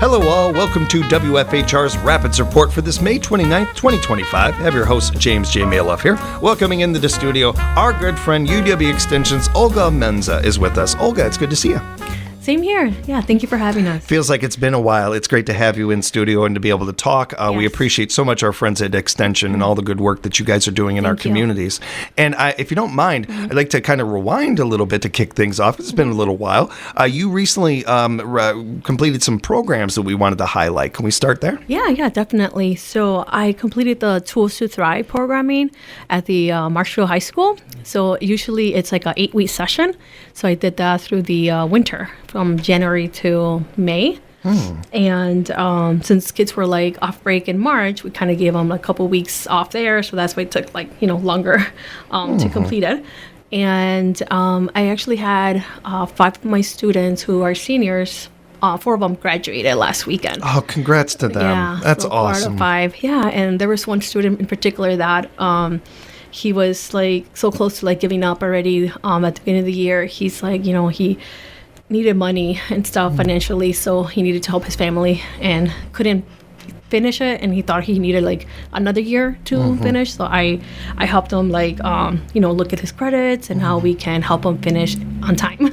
Hello all, welcome to WFHR's Rapids Report for this May 29th, 2025. I have your host, James J. Malouf here. Welcoming into the studio, our good friend, UW Extension's Olga Meza is with us. Olga, it's good to see you. Same here. Yeah, thank you for having us. Feels like it's been a while. It's great to have you in studio and to be able to talk. Yes. We appreciate so much our friends at Extension and all the good work that you guys are doing in our communities. And if you don't mind, I'd like to kind of rewind a little bit to kick things off. It's been a little while. You recently completed some programs that we wanted to highlight. Can we start there? Yeah, definitely. So I completed the Tools to Thrive programming at the Marshfield High School. So usually it's like an 8-week session. So I did that through the winter from January to May. And since kids were like off break in March, we kind of gave them a couple weeks off there. So that's why it took longer to complete it. And I actually had 5 of my students who are seniors. 4 of them graduated last weekend. Oh, congrats to them. Yeah, That's so awesome. 4 out of 5. Yeah, and there was one student in particular that he was like so close to like giving up already at the beginning of the year. He's like, he needed money and stuff financially, so he needed to help his family and couldn't finish it, and he thought he needed like another year to finish. So I helped him look at his credits and how we can help him finish on time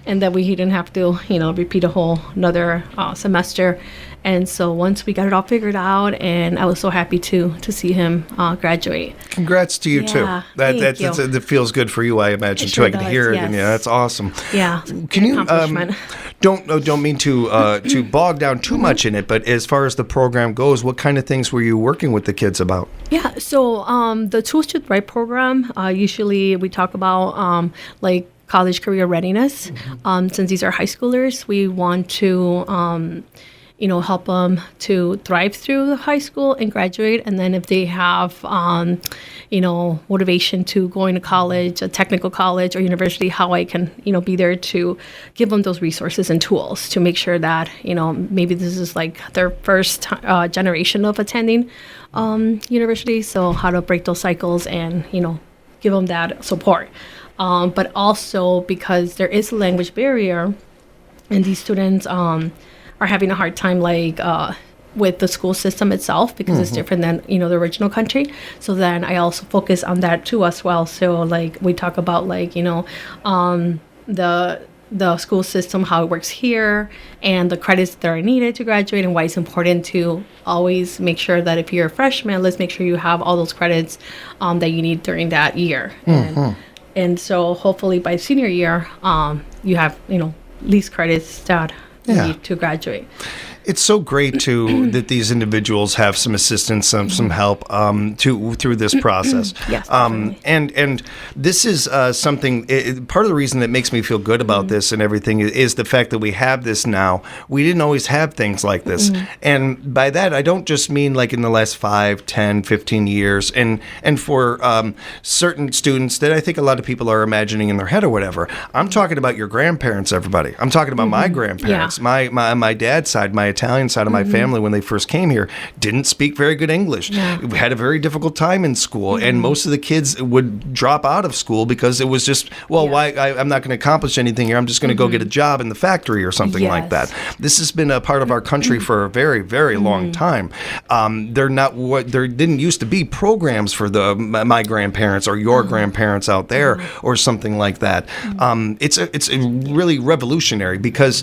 and that he didn't have to repeat a whole another semester. And so once we got it all figured out, and I was so happy to see him graduate. Congrats to you too. Thank you. That feels good for you, I imagine, It sure too. I can does, hear it, yes. and that's awesome. Yeah, Can you accomplishment. don't mean to bog down too much in it, but as far as the program goes, what kind of things were you working with the kids about? Yeah, so the Tools to Thrive program, usually we talk about like college career readiness. Since these are high schoolers, we want to help them to thrive through the high school and graduate. And then if they have, motivation to going to college, a technical college or university, how I can, be there to give them those resources and tools to make sure that, maybe this is like their first generation of attending university. So how to break those cycles and, give them that support. But also because there is a language barrier and these students, are having a hard time with the school system itself because it's different than the original country. So then I also focus on that too as well. So we talk about the school system, how it works here, and the credits that are needed to graduate, and why it's important to always make sure that if you're a freshman, let's make sure you have all those credits that you need during that year. And so hopefully by senior year, you have least credits that need to graduate. It's so great that these individuals have some assistance, some help through this process. Yes, and this is something. Part of the reason that makes me feel good about this and everything is the fact that we have this now. We didn't always have things like this, and by that I don't just mean like in the last 5, 10, 15 years. And for certain students that I think a lot of people are imagining in their head or whatever. I'm talking about your grandparents, everybody. I'm talking about my grandparents, my dad's side, my Italian side of my family, when they first came here, didn't speak very good English. We had a very difficult time in school, and most of the kids would drop out of school because it was just, why? I'm not going to accomplish anything here. I'm just going to go get a job in the factory or something like that. This has been a part of our country for a very, very long time. There didn't used to be programs for my grandparents or your grandparents out there or something like that. It's really revolutionary because,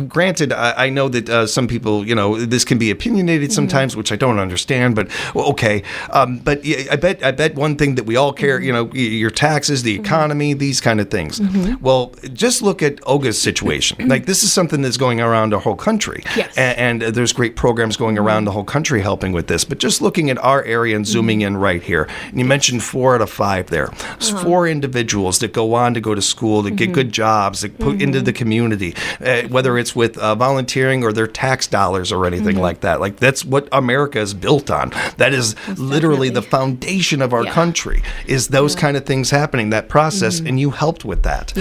granted, I know that some people, this can be opinionated sometimes, which I don't understand, but okay. But I bet one thing that we all care, your taxes, the economy, these kind of things. Well, just look at Olga's situation. Like, this is something that's going around the whole country. Yes. And there's great programs going around the whole country helping with this. But just looking at our area and zooming in right here, and you mentioned 4 out of 5 there. There's 4 individuals that go on to go to school, that get good jobs, that put into the community, whether it's with volunteering or their tax dollars or anything like that. Like, that's what America is built on. That is literally the foundation of our country, is those kind of things happening, that process, and you helped with that.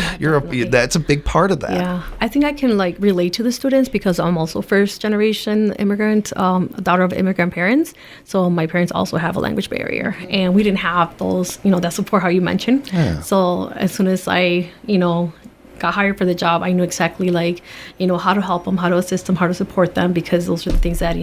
That's a big part of that. Yeah, I think I can relate to the students because I'm also first generation immigrant, daughter of immigrant parents. So my parents also have a language barrier, and we didn't have those, that support how you mentioned. So as soon as I, got hired for the job, I knew exactly like, how to help them, how to assist them, how to support them, because those are the things that,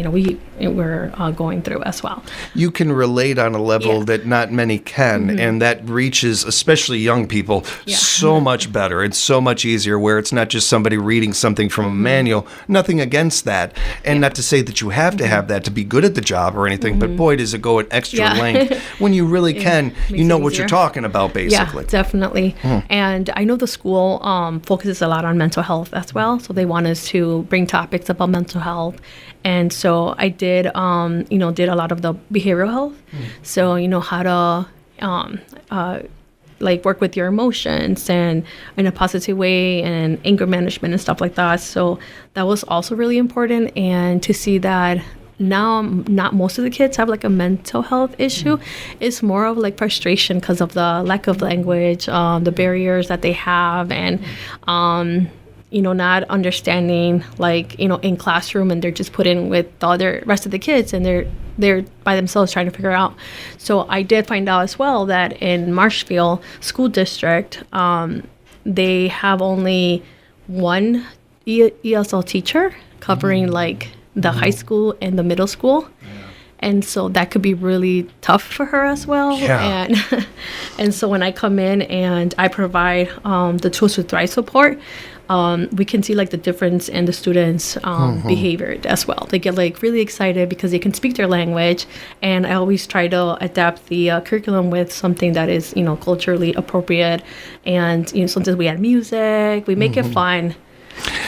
we're going through as well. You can relate on a level that not many can, and that reaches especially young people so much better. It's so much easier where it's not just somebody reading something from a manual, nothing against that. And not to say that you have to have that to be good at the job or anything, but boy, does it go an extra length when you really can, you know what you're talking about, basically. Yeah, definitely. And I know the school focuses a lot on mental health as well. So they want us to bring topics about mental health. And so I did, did a lot of the behavioral health. So, how to like work with your emotions and in a positive way and anger management and stuff like that. So that was also really important. And to see that now not most of the kids have like a mental health issue. It's more of like frustration because of the lack of language, the barriers that they have, and not understanding, like, in classroom, and they're just put in with the other rest of the kids, and they're by themselves trying to figure out. So I did find out as well that in Marshfield School District, they have only one ESL teacher covering like the high school and the middle school. And so that could be really tough for her as well. Yeah. And so when I come in and I provide the Tools to Thrive support, we can see like the difference in the students' behavior as well. They get like really excited because they can speak their language, and I always try to adapt the curriculum with something that is culturally appropriate, and sometimes we add music, we make it fun.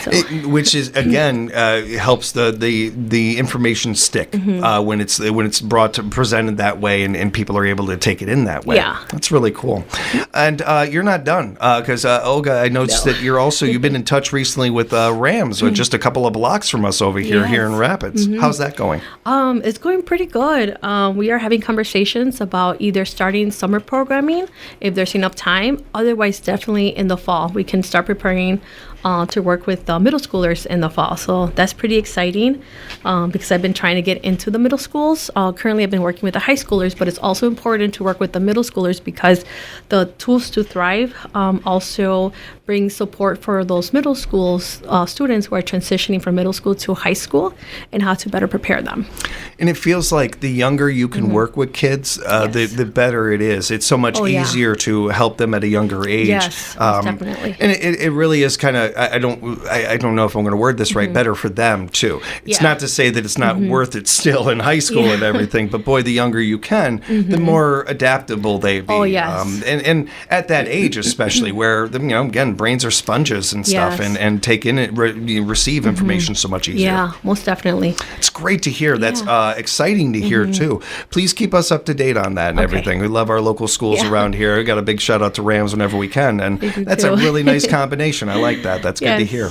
So. Which is again helps the information stick when it's presented that way, and people are able to take it in that way. Yeah, that's really cool. And you're not done because Olga, I noticed that you've been in touch recently with Rams, just a couple of blocks from us over here in Rapids. How's that going? It's going pretty good. We are having conversations about either starting summer programming if there's enough time. Otherwise, definitely in the fall we can start preparing to work with middle schoolers in the fall. So that's pretty exciting because I've been trying to get into the middle schools. Currently, I've been working with the high schoolers, but it's also important to work with the middle schoolers because the Tools to Thrive also brings support for those middle schools students who are transitioning from middle school to high school and how to better prepare them. And it feels like the younger you can work with kids, the better it is. It's so much easier to help them at a younger age. Yes, definitely. And it really is kind of, I don't know if I'm going to word this right, better for them too. It's not to say that it's not worth it still in high school and everything, but boy, the younger you can, the more adaptable they be. Oh, yes. And at that age especially where, again, brains are sponges and stuff, and take in it, receive information so much easier. Yeah, most definitely. It's great to hear. That's exciting to hear too. Please keep us up to date on that and everything. We love our local schools around here. We got a big shout out to Rams whenever we can, and that's a really nice combination. I like that. That's good to hear.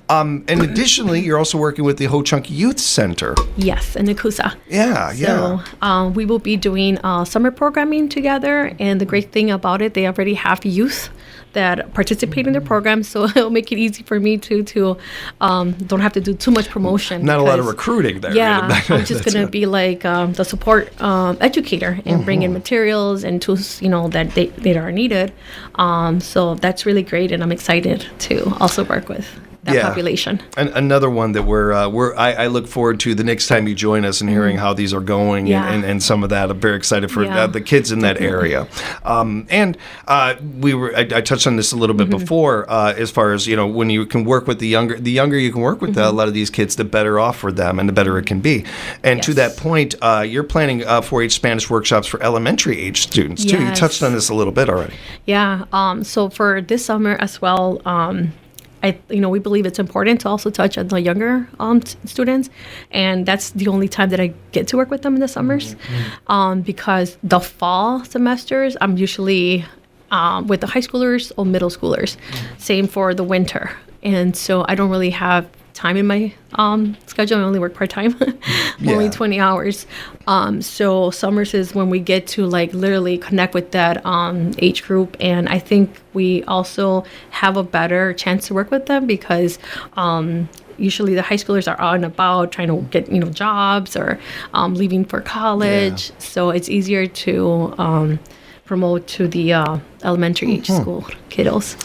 And additionally, you're also working with the Ho Chunk Youth Center. Yes, in Nakusa. So we will be doing summer programming together, and the great thing about it, they already have youth that participate in their program, so it'll make it easy for me to don't have to do too much promotion. Not a lot of recruiting there. Yeah, I'm just going to be like the support educator and bring in materials and tools, that are needed. So that's really great, and I'm excited to also work with that population. And another one that I look forward to the next time you join us and hearing how these are going and some of that. I'm very excited for the kids in that area. I touched on this a little bit before as far as, when you can work with the younger you can work with a lot of these kids, the better off for them and the better it can be. And to that point, you're planning 4-H Spanish workshops for elementary age students too. You touched on this a little bit already. Yeah. So for this summer as well, we believe it's important to also touch on the younger students, and that's the only time that I get to work with them in the summers, because the fall semesters I'm usually with the high schoolers or middle schoolers. Same for the winter, and so I don't really have time in my schedule. I only work part-time, only 20 hours. So summers is when we get to like literally connect with that age group. And I think we also have a better chance to work with them because usually the high schoolers are out and about trying to get, jobs or leaving for college. So it's easier to promote to the elementary age school kiddos.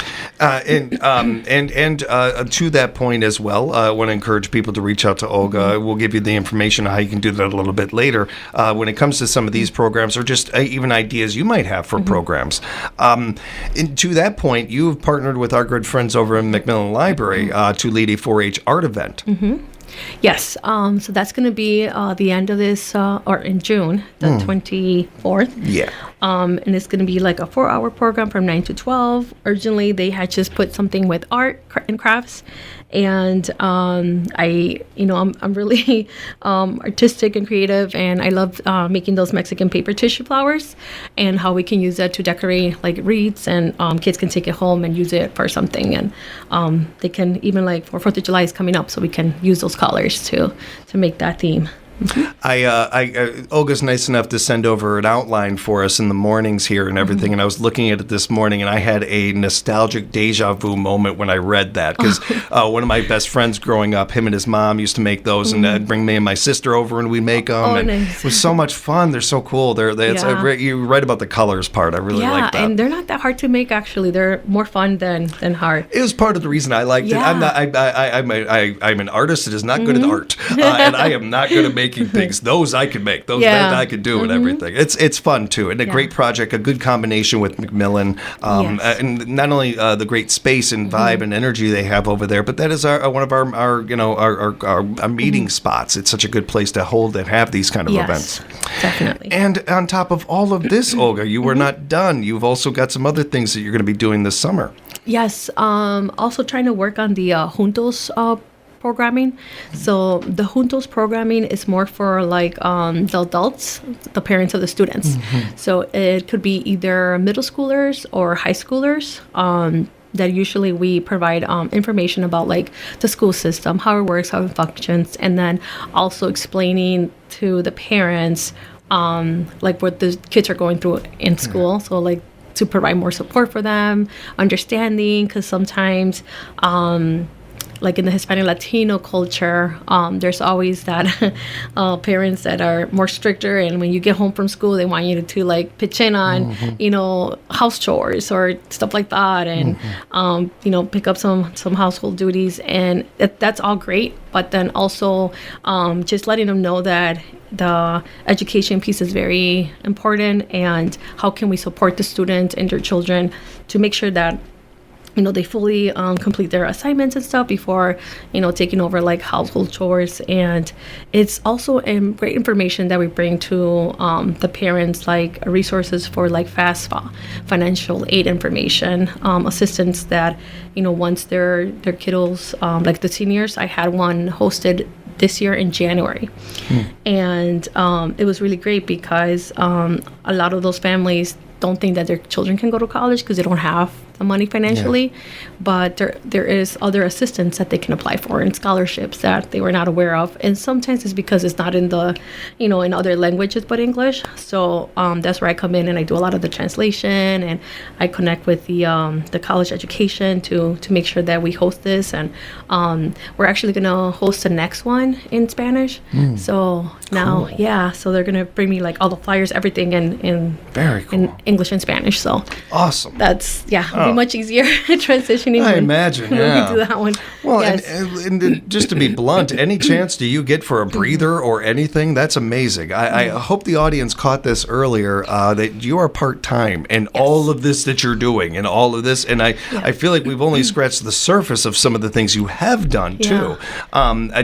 To that point as well, I want to encourage people to reach out to Olga. We'll give you the information on how you can do that a little bit later. When it comes to some of these programs, or just even ideas you might have for programs. And to that point, you've partnered with our good friends over in Macmillan Library to lead a 4-H art event. Yes. So that's going to be the end of this, or in June, the 24th. Yeah. And it's going to be like a 4-hour program from 9 to 12. Originally, they had just put something with art and crafts. And I'm really artistic and creative, and I love making those Mexican paper tissue flowers, and how we can use that to decorate like wreaths, and kids can take it home and use it for something, and they can even, like, for 4th of July is coming up, so we can use those colors to make that theme. Olga's nice enough to send over an outline for us in the mornings here and everything, and I was looking at it this morning, and I had a nostalgic deja vu moment when I read that, because one of my best friends growing up, him and his mom used to make those, and bring me and my sister over, and we'd make them, and nice. It was so much fun. They're so cool. You write about the colors part. I really like that. And they're not that hard to make, actually. They're more fun than hard. It was part of the reason I liked it. I'm an artist that is not good at art, and I am not good at making things. Those I could make. Those that I could do and everything. It's fun too, and a great project, a good combination with Macmillan, and not only the great space and vibe and energy they have over there, but that is one of our meeting spots. It's such a good place to hold and have these kind of events. Definitely. And on top of all of this, Olga, you were not done. You've also got some other things that you're going to be doing this summer. Yes. Also trying to work on the Juntos programming. So the Juntos programming is more for like the adults, the parents of the students. So it could be either middle schoolers or high schoolers. That usually we provide information about like the school system, how it works, how it functions, and then also explaining to the parents like what the kids are going through in school. So like to provide more support for them, understanding, because sometimes like in the Hispanic Latino culture, there's always that parents that are more stricter, and when you get home from school, they want you to like pitch in on, house chores or stuff like that, and pick up some household duties, and that's all great. But then also just letting them know that the education piece is very important, and how can we support the students and their children to make sure that they fully complete their assignments and stuff before, taking over like household chores. And it's also great information that we bring to the parents, like resources for like FAFSA, financial aid information, assistance that, once their kiddos, like the seniors, I had one hosted this year in January. And it was really great because a lot of those families don't think that their children can go to college because they don't have the money financially, but there is other assistance that they can apply for, and scholarships that they were not aware of. And sometimes it's because it's not in the, in other languages but English. So that's where I come in, and I do a lot of the translation, and I connect with the college education to make sure that we host this. And we're actually going to host the next one in Spanish. So now, so they're going to bring me like all the flyers, everything in very cool. in English and Spanish. So awesome. That's be much easier transitioning. I imagine, when we do that one. Well, yes. and just to be blunt, any chance do you get for a breather or anything? That's amazing. I hope the audience caught this earlier, that you are part-time in all of this that you're doing and all of this. And I feel like we've only scratched the surface of some of the things you have done, too.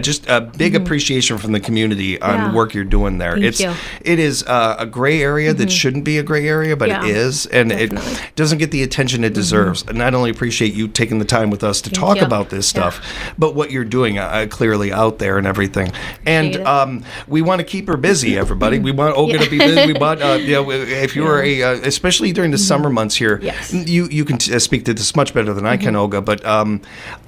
Just a big appreciation from the community on the work you're doing there. Thank you. It is a gray area that shouldn't be a gray area, but it is. And definitely. It doesn't get the attention it deserves. And not only appreciate you taking the time with us to talk about this stuff, but what you're doing clearly out there and everything. And we want to keep her busy, everybody. We want Olga to be busy. We want, if you are especially during the summer months here, you can speak to this much better than I can, Olga. But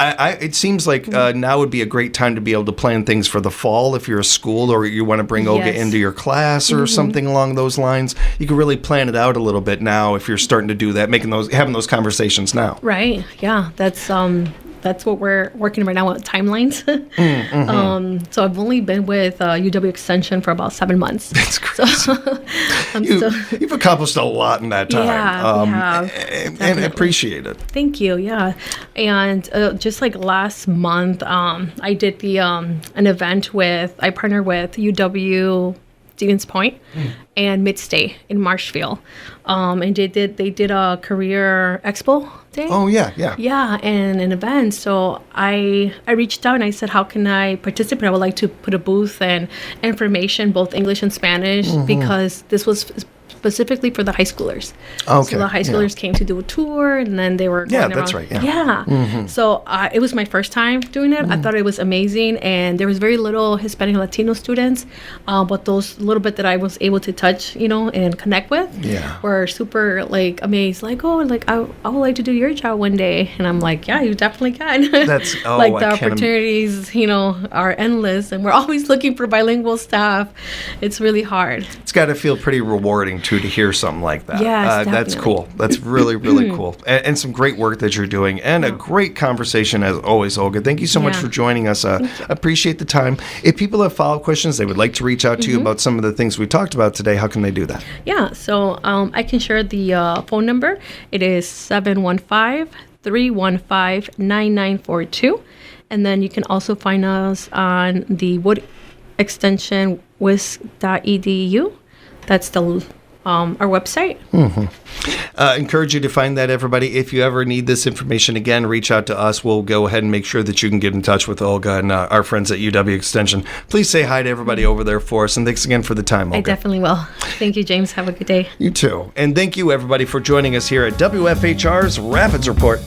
it seems like now would be a great time to be able to plan things for the fall if you're a school or you want to bring Olga into your class or something along those lines. You can really plan it out a little bit now if you're starting to do that, having those conversations now. Right. Yeah. That's that's what we're working right now with timelines. So I've only been with UW Extension for about 7 months. That's crazy. You've accomplished a lot in that time. Yeah, we have, and appreciate it. Thank you. Yeah, and just like last month, I did an event I partnered with UW Stevens Point and Midstay in Marshfield, and they did a career expo day. Oh yeah. And an event. So I reached out and I said, how can I participate? I would like to put a booth and information, both English and Spanish, because this was specifically for the high schoolers. Okay. So the high schoolers came to do a tour, and then they were going that's around. right. Yeah. So it was my first time doing it. I thought it was amazing, and there was very little Hispanic and Latino students, but those little bit that I was able to touch, and connect with, were super like amazed. Like, oh, like I would like to do your job one day, and I'm like, yeah, you definitely can. That's like the opportunities, are endless, and we're always looking for bilingual staff. It's really hard. It's got to feel pretty rewarding to hear something like that. Yes, that's cool. That's really, really cool. And some great work that you're doing, and a great conversation as always, Olga. Thank you so much for joining us. Appreciate the time. If people have follow-up questions, they would like to reach out to you about some of the things we talked about today, how can they do that? Yeah, so I can share the phone number. It is 715-315-9942. And then you can also find us on the Wood Extension WISC.edu. That's our website. Encourage you to find that, everybody. If you ever need this information, again, reach out to us. We'll go ahead and make sure that you can get in touch with Olga and our friends at UW Extension. Please say hi to everybody over there for us, and thanks again for the time, Olga. I definitely will. Thank you, James. Have a good day. You too. And thank you, everybody, for joining us here at WFHR's Rapids Report.